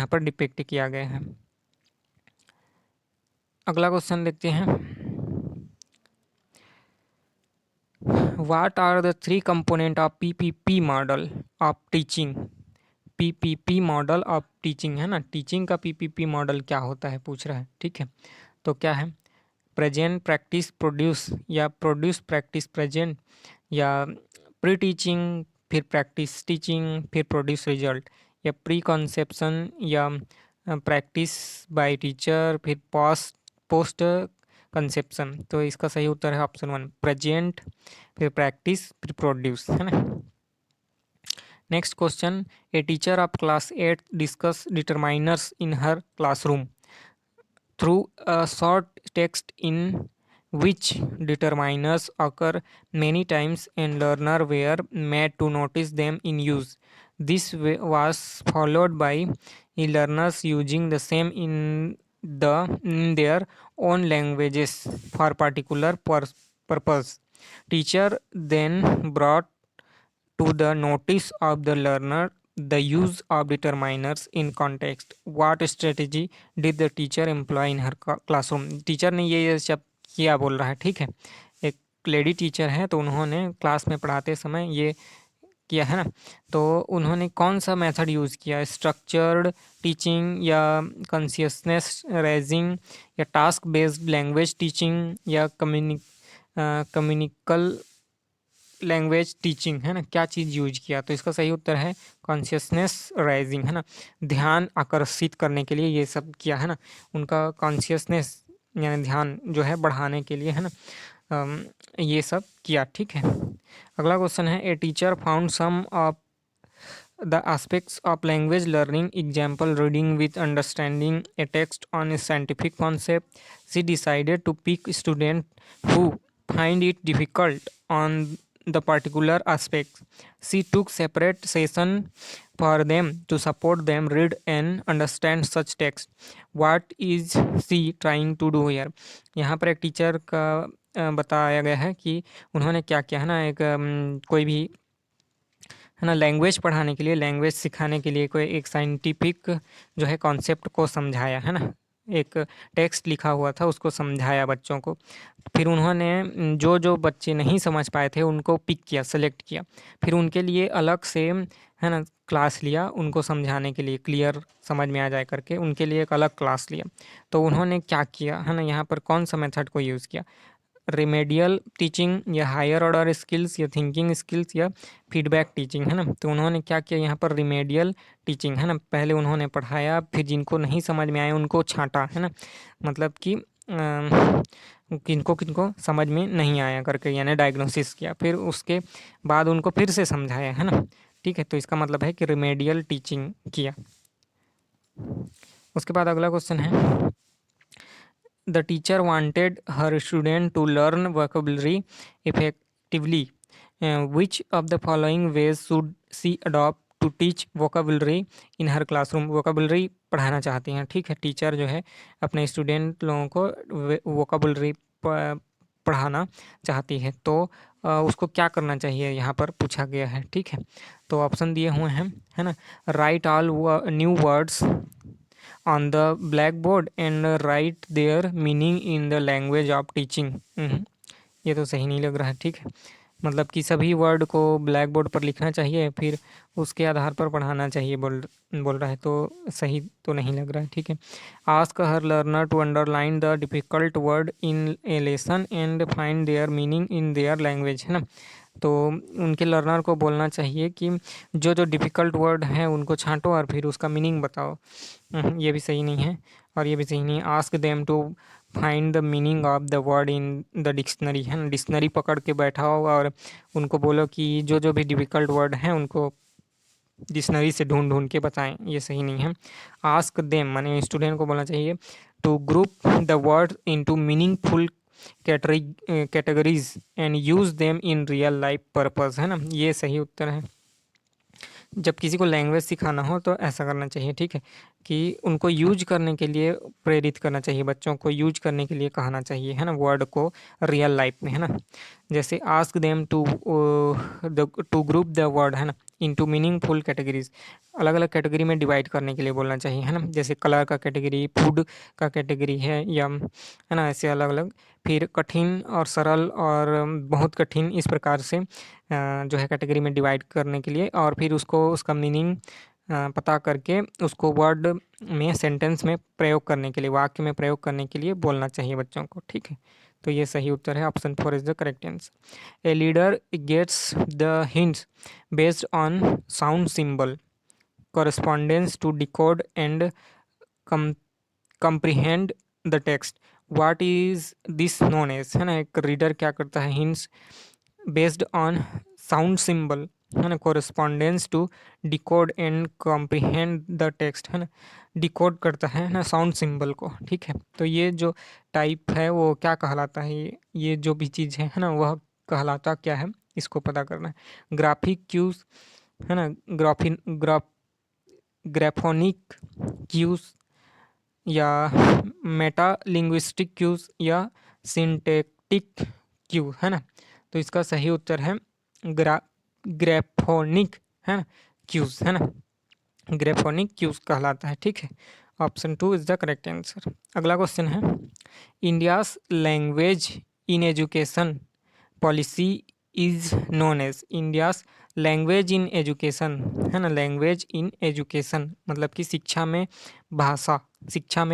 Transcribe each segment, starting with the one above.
यहाँ पर डिपिक्ट किया गया है। अगला क्वेश्चन देखते हैं। What are the 3 component of PPP model of teaching. PPP model of teaching है ना, टीचिंग का पीपीपी मॉडल क्या होता है पूछ रहा है। ठीक है, तो क्या है, प्रेजेंट प्रैक्टिस प्रोड्यूस, या प्रोड्यूस प्रैक्टिस प्रेजेंट, या प्री टीचिंग फिर प्रैक्टिस टीचिंग फिर प्रोड्यूस रिजल्ट, या प्री कॉन्सेप्शन या प्रैक्टिस बाय टीचर फिर पोस्ट कंसेप्शन। तो इसका सही उत्तर है ऑप्शन 1, प्रेजेंट फिर प्रैक्टिस फिर प्रोड्यूस, है ना। Next question, a teacher of class 8 discuss determiners in her classroom through a short text in which determiners occur many times and learner were made to notice them in use. This was followed by learners using the same in their own languages for particular purpose. Teacher then brought to the notice of the learner the use of determiners in context. What strategy did the teacher employ in her classroom? Teacher ने ये सब किया बोल रहा है। ठीक है, एक लेडी टीचर है तो उन्होंने क्लास में पढ़ाते समय ये किया है ना। तो उन्होंने कौन सा मेथड यूज़ किया, स्ट्रक्चर्ड टीचिंग या कॉन्शियसनेस रेजिंग या टास्क बेस्ड लैंग्वेज टीचिंग या कम्युनिकल लैंग्वेज टीचिंग, है ना, क्या चीज़ यूज किया। तो इसका सही उत्तर है कॉन्शियसनेस राइजिंग, है ना, ध्यान आकर्षित करने के लिए ये सब किया है ना, उनका कॉन्शियसनेस यानी ध्यान जो है बढ़ाने के लिए, है ना, ये सब किया। ठीक है, अगला क्वेश्चन है, a teacher found some of the aspects of language learning, example reading with understanding a text on a scientific concept, she decided to pick student who find it difficult on the particular aspects. She took separate session for them to support them read and understand such text. What is she trying to do here? यहाँ पर एक teacher का बताया गया है कि उन्होंने क्या किया है ना, एक कोई भी है ना लैंग्वेज पढ़ाने के लिए, लैंग्वेज सिखाने के लिए कोई एक साइंटिफिक जो है कॉन्सेप्ट को समझाया, है ना, एक टेक्स्ट लिखा हुआ था उसको समझाया बच्चों को। फिर उन्होंने जो जो बच्चे नहीं समझ पाए थे उनको पिक किया, सेलेक्ट किया, फिर उनके लिए अलग से, है ना, क्लास लिया उनको समझाने के लिए, क्लियर समझ में आ जाए करके उनके लिए एक अलग क्लास लिया। तो उन्होंने क्या किया है ना, यहाँ पर कौन सा मेथड को यूज़ किया, रेमेडियल टीचिंग या हायर ऑर्डर स्किल्स या थिंकिंग स्किल्स या फीडबैक टीचिंग, है ना। तो उन्होंने क्या किया यहाँ पर, रिमेडियल टीचिंग, है ना, पहले उन्होंने पढ़ाया फिर जिनको नहीं समझ में आया उनको छांटा, है ना, मतलब कि किनको किनको समझ में नहीं आया करके यानी डायग्नोसिस किया, फिर उसके बाद उनको फिर से समझाया, है ना। ठीक है, तो इसका मतलब है कि रिमेडियल टीचिंग किया। उसके बाद अगला क्वेश्चन है, the teacher wanted her student to learn vocabulary effectively. Which of the following ways should she adopt to teach vocabulary in her classroom? vocabulary पढ़ाना चाहती हैं, ठीक है, टीचर जो है अपने स्टूडेंट लोगों को vocabulary पढ़ाना चाहती है, तो उसको क्या करना चाहिए यहाँ पर पूछा गया है। ठीक है, तो ऑप्शन दिए हुए हैं, है ना, right all new words on the blackboard and write their meaning in the language of teaching। ये तो सही नहीं लग रहा है। ठीक है, मतलब कि सभी वर्ड को ब्लैक बोर्ड पर लिखना चाहिए फिर उसके आधार पर पढ़ाना चाहिए बोल रहा है, तो सही तो नहीं लग रहा है। ठीक है, ask her learner to underline the difficult word in a lesson and find their meaning in their language, है ना। तो उनके लर्नर को बोलना चाहिए कि जो जो डिफ़िकल्ट वर्ड हैं उनको छांटो और फिर उसका मीनिंग बताओ। ये भी सही नहीं है और ये भी सही नहीं है। Ask them to find the meaning of the word in the dictionary, है ना, डिक्शनरी पकड़ के बैठाओ और उनको बोलो कि जो जो भी डिफ़िकल्ट वर्ड हैं उनको डिक्शनरी से ढूंढ ढूंढ के बताएं, ये सही नहीं है। आस्क देम माने स्टूडेंट को बोलना चाहिए to group the word into meaningful categories and use them in real life purpose, है ना, ये सही उत्तर है। जब किसी को लैंग्वेज सिखाना हो तो ऐसा करना चाहिए। ठीक है, कि उनको यूज करने के लिए प्रेरित करना चाहिए, बच्चों को यूज करने के लिए कहना चाहिए, है ना, वर्ड को रियल लाइफ में, है ना। जैसे ask them to group the word, है ना, इनटू मीनिंगफुल कैटेगरीज, अलग अलग कैटेगरी में डिवाइड करने के लिए बोलना चाहिए, है ना। जैसे कलर का कैटेगरी, फूड का कैटेगरी है ना, ऐसे अलग अलग। फिर कठिन और सरल और बहुत कठिन, इस प्रकार से जो है कैटेगरी में डिवाइड करने के लिए, और फिर उसको उसका मीनिंग पता करके उसको वर्ड में, सेंटेंस में प्रयोग करने के लिए, वाक्य में प्रयोग करने के लिए बोलना चाहिए बच्चों को, ठीक है। तो ये सही उत्तर है, option 4 is the correct answer. A leader gets the hints based on sound symbol correspondence to decode and com- comprehend the text. What is this known as, है ना। एक रीडर क्या करता है, hints based on sound symbol, है ना, correspondence to decode and comprehend the text, है ना, डिकोड करता है ना साउंड सिंबल को, ठीक है। तो ये जो टाइप है वो क्या कहलाता है, ये जो भी चीज़ है ना, वह कहलाता क्या है, इसको पता करना है। ग्राफिक क्यूज, है ना, ग्राफोनिक क्यूज, या मेटा लिंग्विस्टिक क्यूज, या सिंटेक्टिक क्यू, है ना। तो इसका सही उत्तर है ग्रा ग्रेफोनिक, है ना, क्यूज, है ना, ग्रेफोनिक क्यूज कहलाता है, ठीक है। Option 2 is the correct answer. अगला क्वेश्चन है, India's language in education policy is known as. India's language in education, है ना, लैंग्वेज इन एजुकेशन मतलब कि शिक्षा में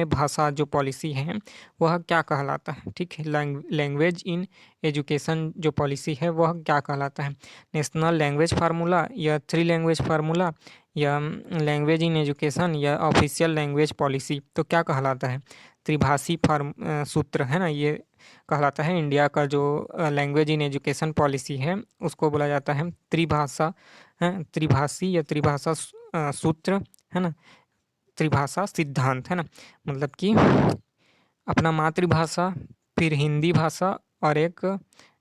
भाषा जो पॉलिसी है वह क्या कहलाता है, ठीक है। लैंग्वेज इन एजुकेशन जो पॉलिसी है वह क्या कहलाता है, नेशनल लैंग्वेज फार्मूला, या थ्री लैंग्वेज फार्मूला, या लैंग्वेज इन एजुकेशन, या ऑफिशियल लैंग्वेज पॉलिसी। तो क्या कहलाता है, त्रिभाषी सूत्र, है ना, ये कहलाता है। इंडिया का जो लैंग्वेज इन एजुकेशन पॉलिसी है उसको बोला जाता है त्रिभाषा, है, त्रिभाषी या त्रिभाषा सूत्र, है ना, त्रिभाषा सिद्धांत, है ना। मतलब कि अपना मातृभाषा, फिर हिंदी भाषा, और एक,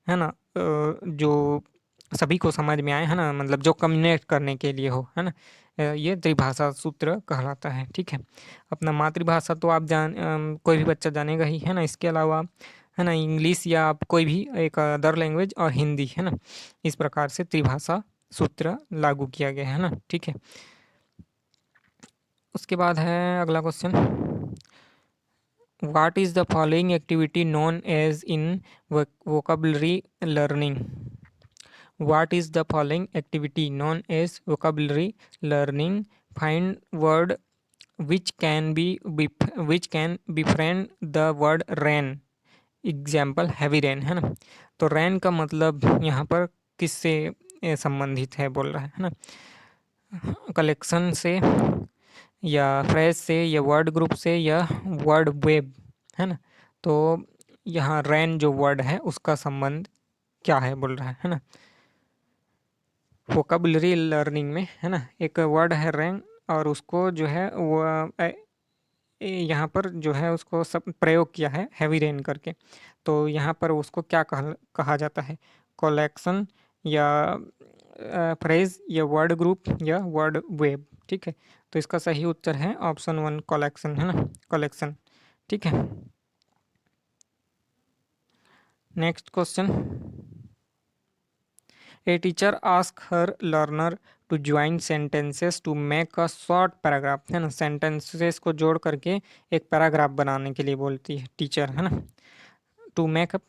है ना, जो सभी को समझ में आए, है ना, मतलब जो कम्युनिकेट करने के लिए हो, है ना, ये त्रिभाषा सूत्र कहलाता है, ठीक है। अपना मातृभाषा तो आप कोई भी बच्चा जानेगा ही, है ना। इसके अलावा, है ना, इंग्लिश या आप कोई भी एक अदर लैंग्वेज, और हिंदी, है ना। इस प्रकार से त्रिभाषा सूत्र लागू किया गया है ना, ठीक है। उसके बाद है अगला question, what is the following activity known as in vocabulary learning. What is the following activity known as vocabulary learning, find word which can which can befriend the word rain, example heavy rain, है ना। तो rain का मतलब यहाँ पर किससे संबंधित है बोल रहा है ना, कलेक्शन से, या फ्रेज से, या वर्ड ग्रुप से, या वर्ड वेब, है ना। तो यहाँ रेन जो वर्ड है उसका संबंध क्या है बोल रहा है ना। वोकेबलरी लर्निंग में, है ना, एक वर्ड है रेन, और उसको जो है वो यहाँ पर जो है उसको सब प्रयोग किया है हैवी रेन करके। तो यहाँ पर उसको क्या कहा जाता है, कलेक्शन, या फ्रेज, या वर्ड ग्रुप, या वर्ड वेब, ठीक है। तो इसका सही उत्तर है ऑप्शन 1 कलेक्शन, है ना, कलेक्शन, ठीक है। Next question, a teacher ask her learner to join sentences to make a short paragraph, है ना, सेंटेंसेस को जोड़ करके एक पैराग्राफ बनाने के लिए बोलती है टीचर, है ना। To make a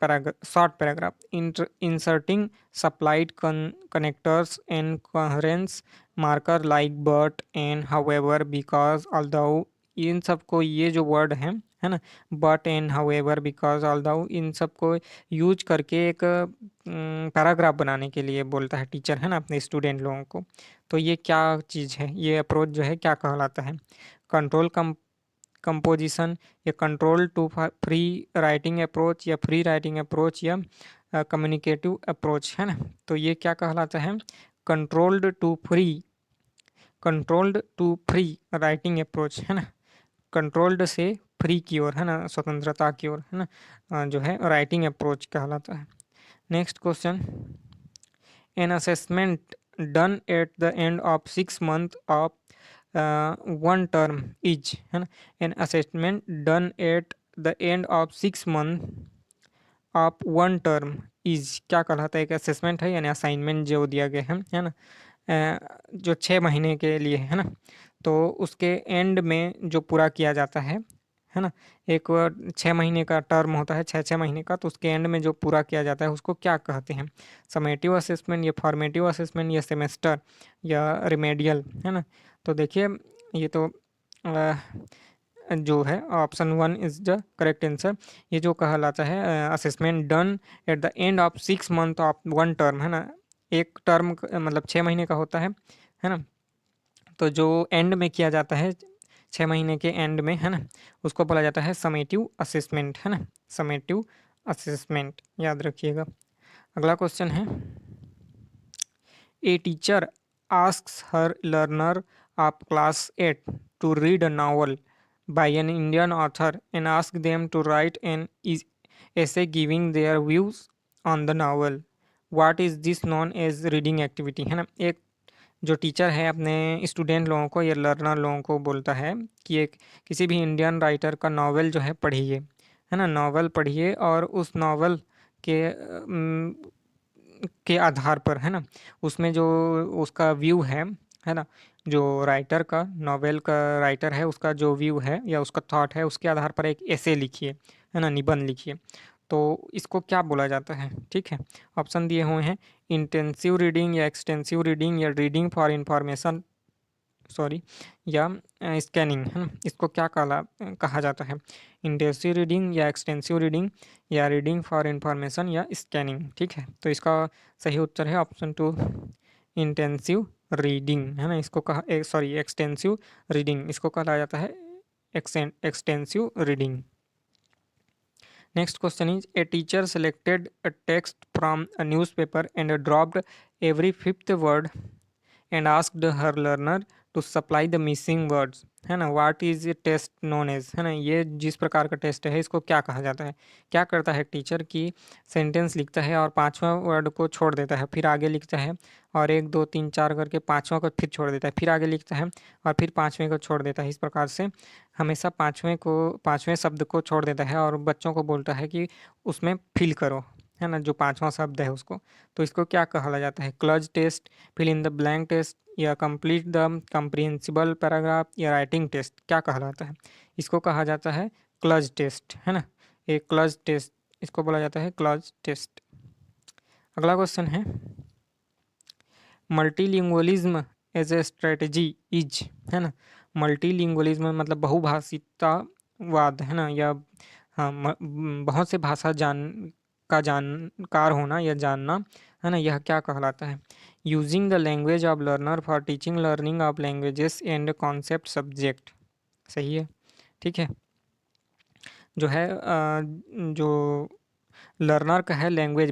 short paragraph, inserting supplied connectors and coherence marker like but and however because although, इन सबको ये जो वर्ड है ना, but and however because although, इन सबको यूज करके एक पैराग्राफ बनाने के लिए बोलता है टीचर, है ना, अपने स्टूडेंट लोगों को। तो ये क्या चीज़ है, ये अप्रोच जो है क्या कहलाता है, कंट्रोल कंपोजिशन, या control to free writing approach, या फ्री राइटिंग अप्रोच, या कम्युनिकेटिव अप्रोच, है ना। तो ये क्या कहलाता है, controlled to free controlled to free writing approach, है ना, कंट्रोल्ड से फ्री की ओर, है ना, स्वतंत्रता की ओर, है ना, जो है राइटिंग अप्रोच कहलाता है। Next question, an assessment done at the end of 6 months of one term is, है ना, an assessment done at the end of 6 months of one term is क्या कहलाता है, एक असेसमेंट है यानी असाइनमेंट जो दिया गया है ना, जो 6 महीने के लिए है ना, तो उसके एंड में जो पूरा किया जाता है ना, एक 6 महीने का टर्म होता है, 6 महीने का, तो उसके एंड में जो पूरा किया जाता है उसको क्या कहते हैं? समेटिव असेसमेंट या फॉर्मेटिव असेसमेंट या सेमेस्टर या रिमेडियल, है ना। तो देखिए ये तो जो है option 1 is the correct answer. ये जो कहलाता है assessment done at the end of 6 month of 1 term, है ना। एक टर्म मतलब 6 महीने का होता है ना। तो जो एंड में किया जाता है 6 महीने के एंड में, है ना, उसको बोला जाता है समेटिव असेसमेंट, है ना। समेटिव असेसमेंट याद रखिएगा। अगला क्वेश्चन है, a teacher asks her learner of class 8 to read a novel by an Indian author and ask them to write an essay giving their views on the novel. What is this known as reading activity, है ना। एक जो teacher है अपने student लोगों को या learner लोगों को बोलता है कि एक किसी भी इंडियन राइटर का नावल जो है पढ़िए, है ना, नावल पढ़िए और उस नावल के के आधार पर, है ना, उसमें जो उसका व्यू है ना, जो राइटर का नॉवेल का राइटर है उसका जो व्यू है या उसका थॉट है उसके आधार पर एक ऐसे लिखिए, है ना, निबंध लिखिए। तो इसको क्या बोला जाता है? ठीक है, ऑप्शन दिए हुए हैं, इंटेंसिव रीडिंग या एक्सटेंसिव रीडिंग या रीडिंग फॉर इंफॉर्मेशन, सॉरी, या स्कैनिंग, है ना। इसको क्या कहा जाता है? इंटेंसिव रीडिंग या एक्सटेंसिव रीडिंग या रीडिंग फॉर इंफॉर्मेशन या स्कैनिंग। ठीक है, तो इसका सही उत्तर है ऑप्शन 2, इंटेंसिव रीडिंग, है ना। इसको कहा सॉरी एक्सटेंसिव रीडिंग, इसको कहा जाता है extensive reading. Next question is, a teacher selected a text from a newspaper and dropped every fifth word and asked her learner to supply the missing words, है ना। What is a test known as, है ना। ये जिस प्रकार का test है इसको क्या कहा जाता है? क्या करता है टीचर की सेंटेंस लिखता है और 5वां वर्ड को छोड़ देता है, फिर आगे लिखता है और 1 2 3 4 करके 5वां को फिर छोड़ देता है, फिर आगे लिखता है और फिर 5वें को छोड़ देता है। इस प्रकार से हमेशा 5वें शब्द को छोड़ देता है और बच्चों को बोलता है कि उसमें फिल करो, है ना, जो 5वां शब्द है उसको। तो इसको क्या कहा जाता है? Cloze test, fill in the blank test या कंप्लीट द कंप्रिहेंसिबल पैराग्राफ या राइटिंग टेस्ट, क्या कहलाता है? इसको कहा जाता है क्लज टेस्ट, है ना। एक क्लज टेस्ट, इसको बोला जाता है क्लज टेस्ट। अगला क्वेश्चन है, multilingualism as a strategy is, है ना। मल्टीलिंगुअलिज्म मतलब बहुभाषितावाद, है ना, या हाँ बहुत से भाषा जानकार होना या जानना, है ना, यह क्या कहलाता है? Using the language of learner for teaching learning of languages and concept subject, सही है। ठीक है, जो है जो लर्नर का है लैंग्वेज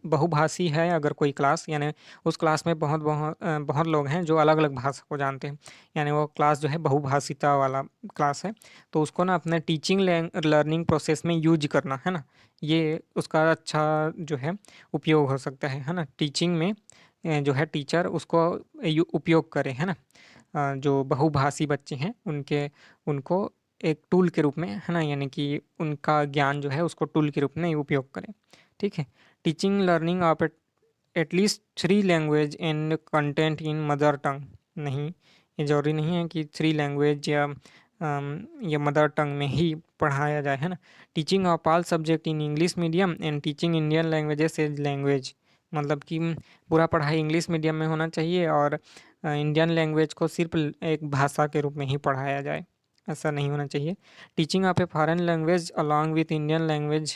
बहुभाषी है अगर कोई क्लास, यानी उस क्लास में बहुत लोग हैं जो अलग अलग भाषा को जानते हैं, यानी वो क्लास जो है बहुभाषिता वाला क्लास है, तो उसको ना अपने टीचिंग लर्निंग प्रोसेस में यूज करना, है ना, ये उसका अच्छा जो है उपयोग हो सकता है ना। टीचिंग में जो है टीचर उसको उपयोग करे, है ना। जो बहुभाषी बच्चे हैं उनको एक टूल के रूप में, है ना, यानी कि उनका ज्ञान जो है उसको टूल के रूप में उपयोग करें। ठीक है, teaching learning of at least 3 language and content in mother tongue, नहीं, ये जरूरी नहीं है कि 3 लैंग्वेज या मदर टंग में ही पढ़ाया जाए, है ना। Teaching of all subject in English medium and teaching Indian languages as language, मतलब कि पूरा पढ़ाई इंग्लिश मीडियम में होना चाहिए और इंडियन लैंग्वेज को सिर्फ एक भाषा के रूप में ही पढ़ाया जाए, ऐसा नहीं होना चाहिए। Teaching of a foreign language along with Indian language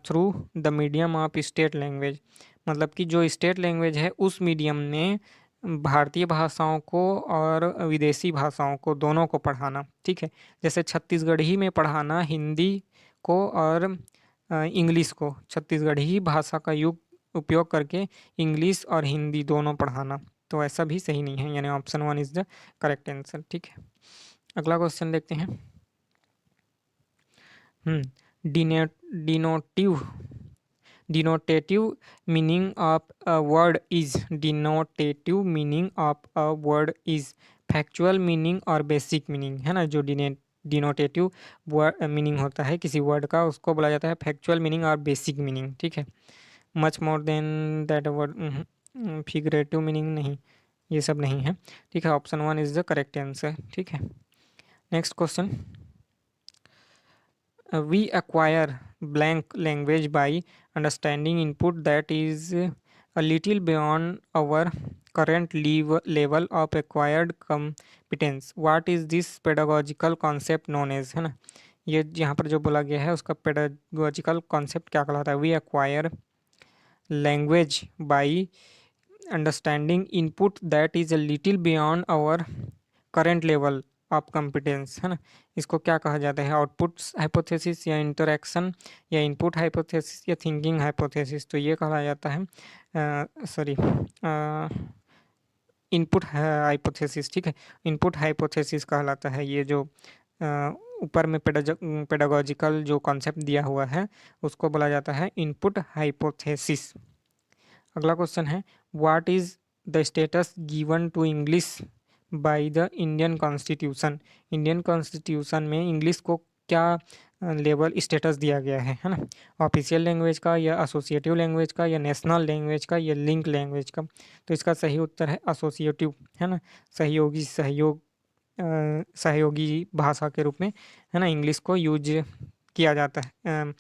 through the medium of state language, मतलब कि जो स्टेट लैंग्वेज है उस मीडियम में भारतीय भाषाओं को और विदेशी भाषाओं को दोनों को पढ़ाना। ठीक है, जैसे छत्तीसगढ़ी में पढ़ाना हिंदी को और इंग्लिश को, छत्तीसगढ़ी भाषा का उपयोग करके इंग्लिश और हिंदी दोनों पढ़ाना, तो ऐसा भी सही नहीं है, यानी option 1 is the correct answer. ठीक है, अगला क्वेश्चन देखते हैं। Denotive denotative meaning of a word is, denotative meaning of a word is factual meaning और बेसिक मीनिंग, है ना। जो डिनोटेटिव वर्ड मीनिंग होता है किसी वर्ड का उसको बोला जाता है फैक्चुअल मीनिंग और बेसिक मीनिंग। ठीक है, much more than that word, figurative meaning नहीं, ये सब नहीं है। ठीक है, option 1 is the correct answer. ठीक है, next question. We acquire blank language by understanding input that is a little beyond our current level of acquired competence. What is this pedagogical concept known as, है ना। ये यहाँ पर जो बोला गया है उसका pedagogical concept क्या कहलाता है? We acquire language by understanding input that is a little beyond our current level of competence, है ना। इसको क्या कहा जाता है? आउटपुट हाइपोथेसिस या इंटरैक्शन या इनपुट हाइपोथेसिस या थिंकिंग हाइपोथेसिस। तो ये कहा जाता है सॉरी इनपुट हाइपोथेसिस। ठीक है, इनपुट हाइपोथेसिस कहलाता है ये जो ऊपर में पेडागोजिकल जो कॉन्सेप्ट दिया हुआ है उसको बोला जाता है इनपुट हाइपोथेसिस। अगला क्वेश्चन है, what is the status given to English by the Indian constitution. Indian constitution में इंग्लिश को क्या लेवल स्टेटस दिया गया है ना। ऑफिशियल लैंग्वेज का या एसोसिएटिव लैंग्वेज का या नेशनल लैंग्वेज का या लिंक लैंग्वेज का। तो इसका सही उत्तर है एसोसिएटिव, है ना। सहयोगी भाषा के रूप में, है ना, इंग्लिश को यूज किया जाता है,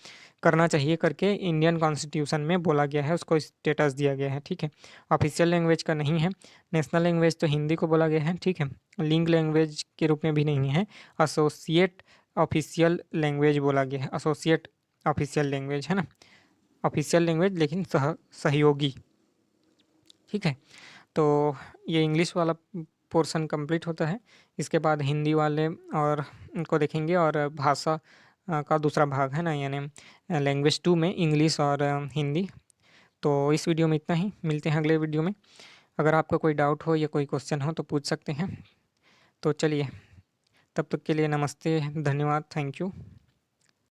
करना चाहिए करके इंडियन कॉन्स्टिट्यूशन में बोला गया है, उसको स्टेटस दिया गया है। ठीक है, ऑफिशियल लैंग्वेज का नहीं है। नेशनल लैंग्वेज तो हिंदी को बोला गया है। ठीक है, लिंक लैंग्वेज के रूप में भी नहीं है। एसोसिएट ऑफिशियल लैंग्वेज बोला गया है, एसोसिएट ऑफिशियल लैंग्वेज, है ना। ऑफिशियल लैंग्वेज लेकिन सहयोगी। ठीक है, तो ये इंग्लिश वाला पोर्शन कंप्लीट होता है। इसके बाद हिंदी वाले और उनको देखेंगे, और भाषा का दूसरा भाग है ना, यानी लैंग्वेज 2 में इंग्लिश और हिंदी। तो इस वीडियो में इतना ही, मिलते हैं अगले वीडियो में। अगर आपका कोई डाउट हो या कोई क्वेश्चन हो तो पूछ सकते हैं। तो चलिए, तब तक के लिए नमस्ते, धन्यवाद, थैंक यू।